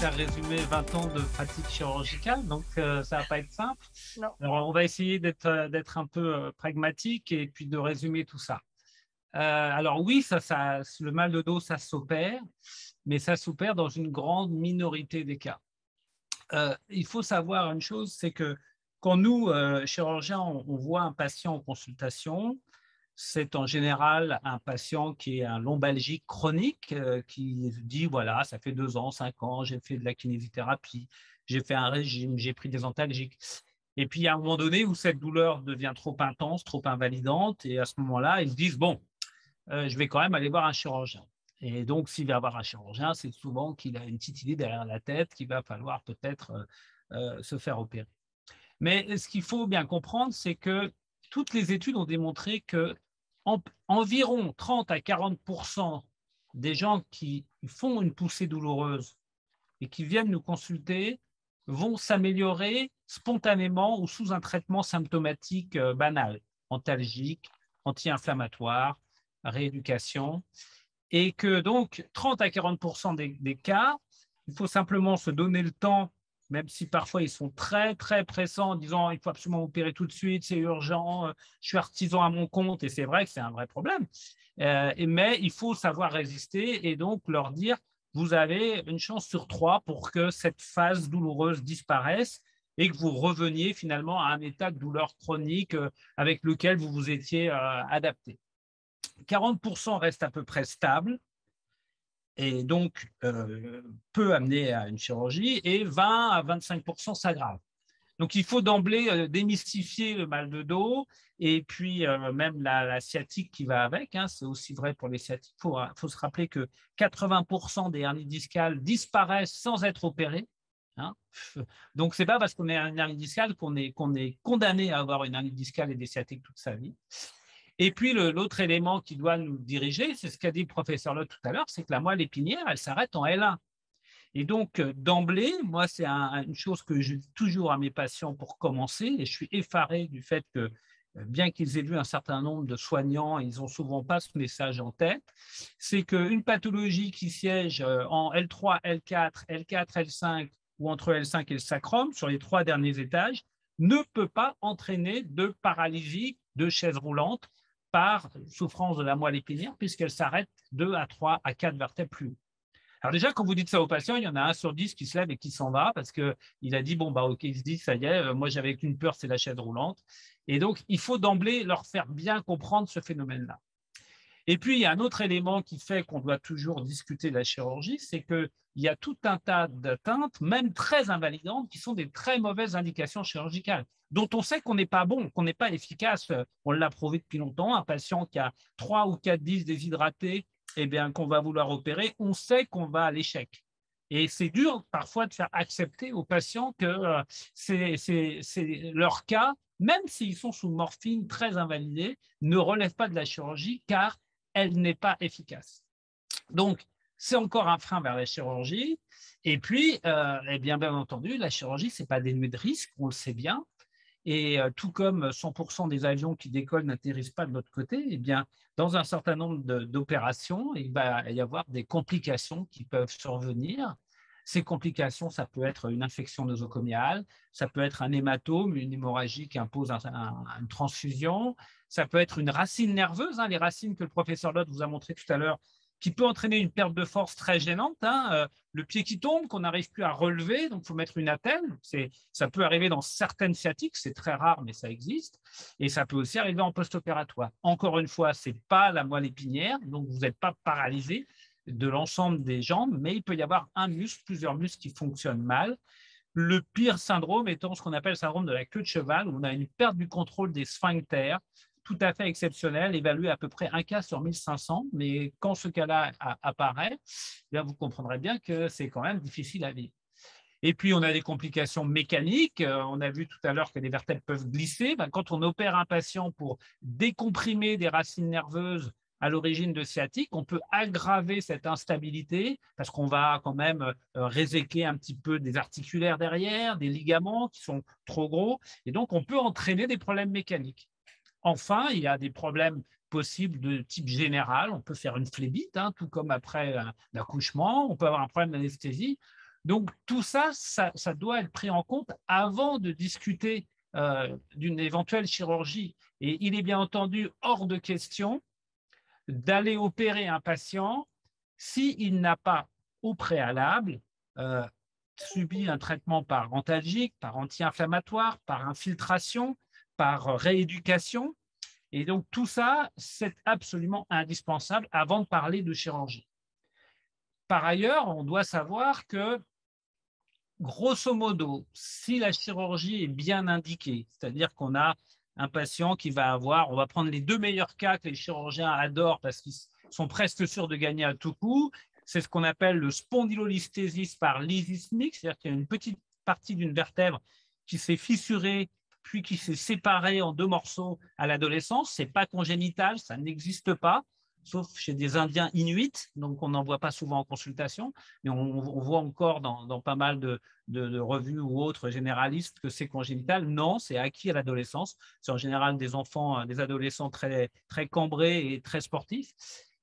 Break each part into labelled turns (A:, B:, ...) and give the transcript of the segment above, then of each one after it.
A: faire résumer 20 ans de pratique chirurgicale, donc ça va pas être simple.
B: Non.
A: Alors, on va essayer d'être un peu pragmatique et puis de résumer tout ça. Alors oui, le mal de dos, ça s'opère, mais ça s'opère dans une grande minorité des cas. Il faut savoir une chose, c'est que quand nous, chirurgiens, on voit un patient en consultation, c'est en général un patient qui est un lombalgique chronique, qui dit: «Voilà, ça fait 2 ans, 5 ans, j'ai fait de la kinésithérapie, j'ai fait un régime, j'ai pris des antalgiques» et puis il y a un moment donné où cette douleur devient trop intense, trop invalidante et à ce moment-là, ils se disent: «Bon, je vais quand même aller voir un chirurgien» et donc s'il va voir un chirurgien, c'est souvent qu'il a une petite idée derrière la tête qu'il va falloir peut-être, se faire opérer. Mais ce qu'il faut bien comprendre, c'est que toutes les études ont démontré que environ 30 à 40 des gens qui font une poussée douloureuse et qui viennent nous consulter vont s'améliorer spontanément ou sous un traitement symptomatique banal, antalgique, anti-inflammatoire, rééducation. Et que donc 30 à 40 des cas, il faut simplement se donner le temps, même si parfois ils sont très, très pressants en disant: «Il faut absolument opérer tout de suite, c'est urgent, je suis artisan à mon compte» et c'est vrai que c'est un vrai problème. Mais il faut savoir résister et donc leur dire: «Vous avez une chance sur 3 pour que cette phase douloureuse disparaisse et que vous reveniez finalement à un état de douleur chronique, avec lequel vous vous étiez, adapté». 40 restent à peu près stables et donc peut amener à une chirurgie et 20 à 25 s'aggravent. Donc il faut d'emblée démystifier le mal de dos et puis même la sciatique qui va avec, hein, c'est aussi vrai pour les sciatiques. Il faut se rappeler que 80 des hernies discales disparaissent sans être opérées. Hein. Donc ce n'est pas parce qu'on a une hernie discale qu'on est condamné à avoir une hernie discale et des sciatiques toute sa vie. Et puis l'autre élément qui doit nous diriger, c'est ce qu'a dit le professeur Lott tout à l'heure, c'est que la moelle épinière, elle s'arrête en L1. Et donc, d'emblée, moi, c'est une chose que je dis toujours à mes patients pour commencer, et je suis effaré du fait que, bien qu'ils aient vu un certain nombre de soignants, ils n'ont souvent pas ce message en tête, c'est qu'une pathologie qui siège en L3, L4, L4, L5 ou entre L5 et le sacrum, sur les 3 derniers étages, ne peut pas entraîner de paralysie de chaise roulante par souffrance de la moelle épinière, puisqu'elle s'arrête 2 à 3 à 4 vertèbres plus haut. Alors déjà, quand vous dites ça aux patients, il y en a 1 sur 10 qui se lève et qui s'en va parce qu'il a dit: «Bon, bah, OK», il se dit: «Ça y est, moi, j'avais qu'une peur, c'est la chaise roulante» et donc il faut d'emblée leur faire bien comprendre ce phénomène-là. Et puis, il y a un autre élément qui fait qu'on doit toujours discuter de la chirurgie, c'est qu'il y a tout un tas d'atteintes, même très invalidantes, qui sont des très mauvaises indications chirurgicales, dont on sait qu'on n'est pas bon, qu'on n'est pas efficace. On l'a prouvé depuis longtemps. Un patient qui a 3 ou 4 disques déshydratés, eh bien, qu'on va vouloir opérer, on sait qu'on va à l'échec. Et c'est dur parfois de faire accepter aux patients que c'est leur cas, même s'ils sont sous morphine très invalidée, ne relève pas de la chirurgie car elle n'est pas efficace. Donc, c'est encore un frein vers la chirurgie. Et puis, eh bien entendu, la chirurgie, ce n'est pas dénué de risques, on le sait bien. Et tout comme 100 des avions qui décollent n'atterrissent pas de l'autre côté, eh bien, dans un certain nombre d'opérations, il va y avoir des complications qui peuvent survenir. Ces complications, ça peut être une infection nosocomiale, ça peut être un hématome, une hémorragie qui impose une transfusion, ça peut être une racine nerveuse, hein, les racines que le professeur Lott vous a montré tout à l'heure, qui peut entraîner une perte de force très gênante, hein, le pied qui tombe, qu'on n'arrive plus à relever, donc il faut mettre une attelle. Ça peut arriver dans certaines sciatiques, c'est très rare, mais ça existe. Et ça peut aussi arriver en post-opératoire. Encore une fois, ce n'est pas la moelle épinière, donc vous n'êtes pas paralysé de l'ensemble des jambes, mais il peut y avoir un muscle, plusieurs muscles qui fonctionnent mal. Le pire syndrome étant ce qu'on appelle le syndrome de la queue de cheval, où on a une perte du contrôle des sphincters, tout à fait exceptionnel, évalué à peu près 1 cas sur 1500. Mais quand ce cas-là apparaît, eh bien vous comprendrez bien que c'est quand même difficile à vivre. Et puis, on a des complications mécaniques. On a vu tout à l'heure que les vertèbres peuvent glisser. Ben, quand on opère un patient pour décomprimer des racines nerveuses à l'origine de sciatique, on peut aggraver cette instabilité parce qu'on va quand même réséquer un petit peu des articulaires derrière, des ligaments qui sont trop gros. Et donc, on peut entraîner des problèmes mécaniques. Enfin, il y a des problèmes possibles de type général. On peut faire une phlébite, hein, tout comme après l'accouchement. On peut avoir un problème d'anesthésie. Donc, tout ça, ça doit être pris en compte avant de discuter d'une éventuelle chirurgie. Et il est bien entendu hors de question d'aller opérer un patient s'il n'a pas au préalable euh, subi un traitement par antalgique, par anti-inflammatoire, par infiltration, par rééducation. Et donc, tout ça, c'est absolument indispensable avant de parler de chirurgie. Par ailleurs, on doit savoir que, grosso modo, si la chirurgie est bien indiquée, c'est-à-dire qu'on a un patient qui va avoir, on va prendre les deux meilleurs cas que les chirurgiens adorent parce qu'ils sont presque sûrs de gagner à tout coup, c'est ce qu'on appelle le spondylolisthésis par lysismique, c'est-à-dire qu'il y a une petite partie d'une vertèbre qui s'est fissurée puis qui s'est séparée en deux morceaux à l'adolescence. Ce n'est pas congénital, ça n'existe pas, sauf chez des Indiens inuits, donc on n'en voit pas souvent en consultation, mais on voit encore dans pas mal de revues ou autres généralistes que c'est congénital. Non, c'est acquis à l'adolescence. C'est en général des enfants, des adolescents très, très cambrés et très sportifs.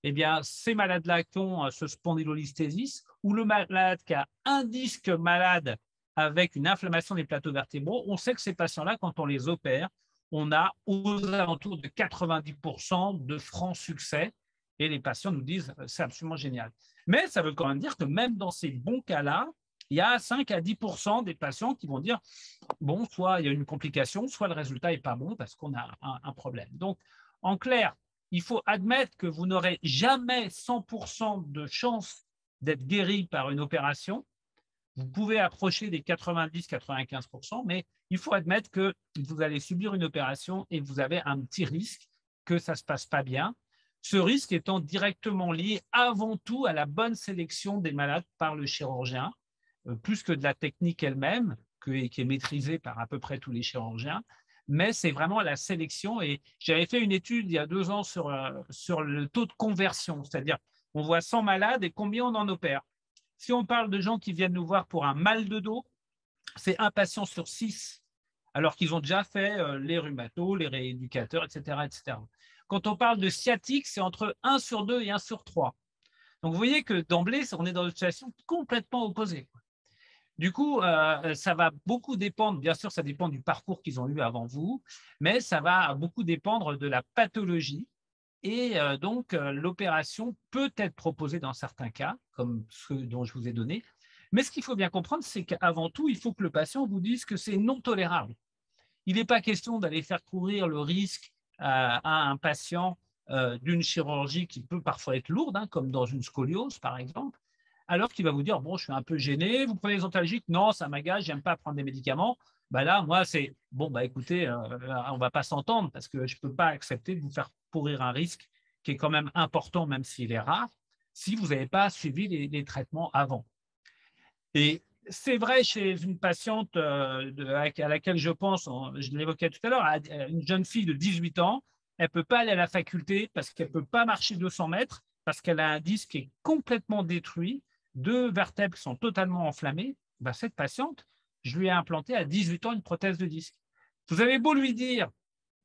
A: Eh bien, ces malades-là qui ont ce spondylolisthésis, ou le malade qui a un disque malade avec une inflammation des plateaux vertébraux, on sait que ces patients-là, quand on les opère, on a aux alentours de 90% de francs succès. Et les patients nous disent c'est absolument génial. Mais ça veut quand même dire que même dans ces bons cas-là, il y a 5 à 10% des patients qui vont dire bon, soit il y a une complication, soit le résultat n'est pas bon parce qu'on a un problème. Donc, en clair, il faut admettre que vous n'aurez jamais 100% de chance d'être guéri par une opération. Vous pouvez approcher des 90-95%, mais il faut admettre que vous allez subir une opération et vous avez un petit risque que ça ne se passe pas bien. Ce risque étant directement lié avant tout à la bonne sélection des malades par le chirurgien, plus que de la technique elle-même, qui est maîtrisée par à peu près tous les chirurgiens, mais c'est vraiment la sélection. Et j'avais fait une étude il y a 2 ans sur le taux de conversion, c'est-à-dire on voit 100 malades et combien on en opère. Si on parle de gens qui viennent nous voir pour un mal de dos, c'est un patient sur 6, alors qu'ils ont déjà fait les rhumatos, les rééducateurs, etc., etc. Quand on parle de sciatique, c'est entre 1 sur 2 et 1 sur 3. Donc, vous voyez que d'emblée, on est dans une situation complètement opposée. Du coup, ça va beaucoup dépendre, bien sûr, ça dépend du parcours qu'ils ont eu avant vous, mais ça va beaucoup dépendre de la pathologie. Et donc, l'opération peut être proposée dans certains cas, comme ceux dont je vous ai donné. Mais ce qu'il faut bien comprendre, c'est qu'avant tout, il faut que le patient vous dise que c'est non tolérable. Il n'est pas question d'aller faire courir le risque à un patient d'une chirurgie qui peut parfois être lourde, hein, comme dans une scoliose, par exemple, alors qu'il va vous dire, bon, je suis un peu gêné, vous prenez des antalgiques, non, ça m'agace, j'aime pas prendre des médicaments. Ben là, moi, c'est, bon, bah, écoutez, on va pas s'entendre parce que je peux pas accepter de vous faire courir un risque qui est quand même important, même s'il est rare, si vous n'avez pas suivi les traitements avant. Et c'est vrai chez une patiente à laquelle je pense, je l'évoquais tout à l'heure, une jeune fille de 18 ans, elle ne peut pas aller à la faculté parce qu'elle ne peut pas marcher 200 mètres, parce qu'elle a un disque qui est complètement détruit, 2 vertèbres qui sont totalement enflammées. Ben, cette patiente, je lui ai implanté à 18 ans une prothèse de disque. Vous avez beau lui dire,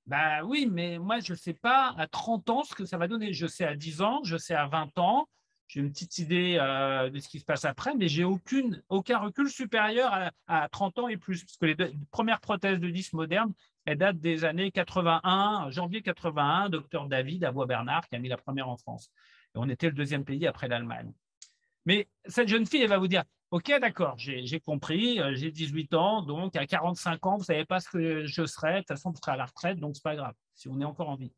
A: bah oui, mais moi, je ne sais pas à 30 ans ce que ça va donner. Je sais à 10 ans, je sais à 20 ans, j'ai une petite idée de ce qui se passe après, mais j'ai aucun recul supérieur à 30 ans et plus, parce que les premières prothèses de disque modernes, elles datent des années 81, janvier 81, docteur David à Bois-Bernard qui a mis la première en France. Et on était le 2e pays après l'Allemagne. Mais cette jeune fille, elle va vous dire, OK, d'accord, j'ai compris, j'ai 18 ans, donc à 45 ans, vous ne savez pas ce que je serai, de toute façon, vous serez à la retraite, donc ce n'est pas grave, si on est encore en vie.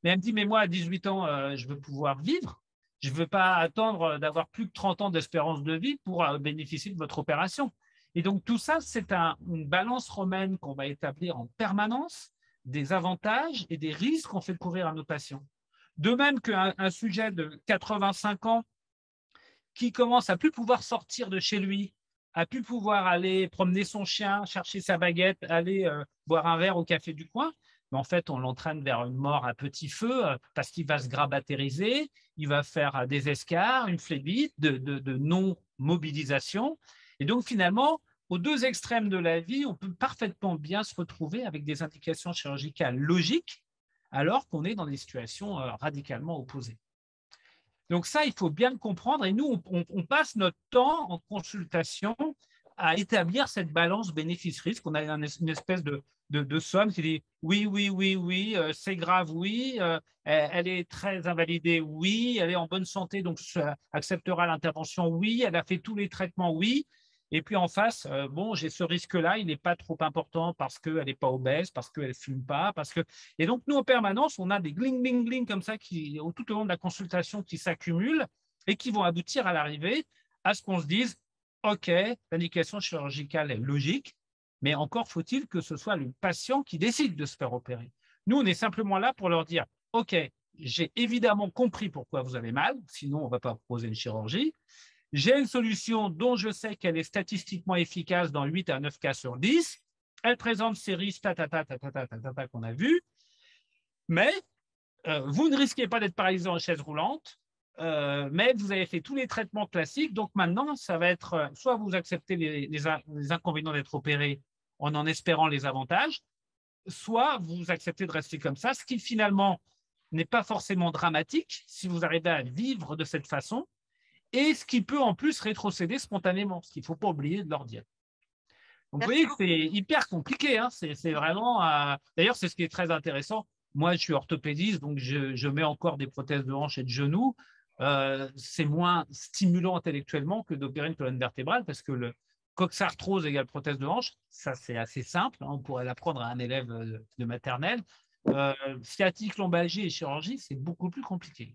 A: Mais elle me dit, mais moi, à 18 ans, je veux pouvoir vivre, je ne veux pas attendre d'avoir plus de 30 ans d'espérance de vie pour bénéficier de votre opération. Et donc, tout ça, c'est une balance romaine qu'on va établir en permanence, des avantages et des risques qu'on fait courir à nos patients. De même qu'un sujet de 85 ans qui commence à plus pouvoir sortir de chez lui, à plus pouvoir aller promener son chien, chercher sa baguette, aller boire un verre au café du coin, mais en fait, on l'entraîne vers une mort à petit feu parce qu'il va se grabatériser, il va faire des escarres, une phlébite de non-mobilisation. Et donc, finalement, aux 2 extrêmes de la vie, on peut parfaitement bien se retrouver avec des indications chirurgicales logiques alors qu'on est dans des situations radicalement opposées. Donc ça, il faut bien le comprendre. Et nous, on passe notre temps en consultation à établir cette balance bénéfice-risque. On a une espèce de somme qui dit oui, oui, oui, oui, c'est grave, oui, elle est très invalidée, oui, elle est en bonne santé, donc acceptera l'intervention, oui, elle a fait tous les traitements, oui. Et puis en face, bon, j'ai ce risque-là, il n'est pas trop important parce qu'elle n'est pas obèse, parce qu'elle ne fume pas, parce que… Et donc, nous, en permanence, on a des gling, gling, gling comme ça qui, tout au long de la consultation qui s'accumulent et qui vont aboutir à l'arrivée à ce qu'on se dise, OK, l'indication chirurgicale est logique, mais encore faut-il que ce soit le patient qui décide de se faire opérer. Nous, on est simplement là pour leur dire, OK, j'ai évidemment compris pourquoi vous avez mal, sinon on ne va pas proposer une chirurgie. J'ai une solution dont je sais qu'elle est statistiquement efficace dans 8 à 9 cas sur 10. Elle présente ces risques qu'on a vus, mais vous ne risquez pas d'être paralysé en chaise roulante, mais vous avez fait tous les traitements classiques. Donc maintenant, ça va être soit vous acceptez les inconvénients d'être opéré en espérant les avantages, soit vous acceptez de rester comme ça, ce qui finalement n'est pas forcément dramatique si vous arrivez à vivre de cette façon, et ce qui peut en plus rétrocéder spontanément, ce qu'il ne faut pas oublier de leur dire. Donc, vous voyez que c'est hyper compliqué. Hein. C'est vraiment. D'ailleurs, c'est ce qui est très intéressant. Moi, je suis orthopédiste, donc je mets encore des prothèses de hanche et de genoux. C'est moins stimulant intellectuellement que d'opérer une colonne vertébrale parce que le coxarthrose égale prothèse de hanche, ça, c'est assez simple. Hein. On pourrait l'apprendre à un élève de maternelle. Sciatique, lombalgie et chirurgie, c'est beaucoup plus compliqué.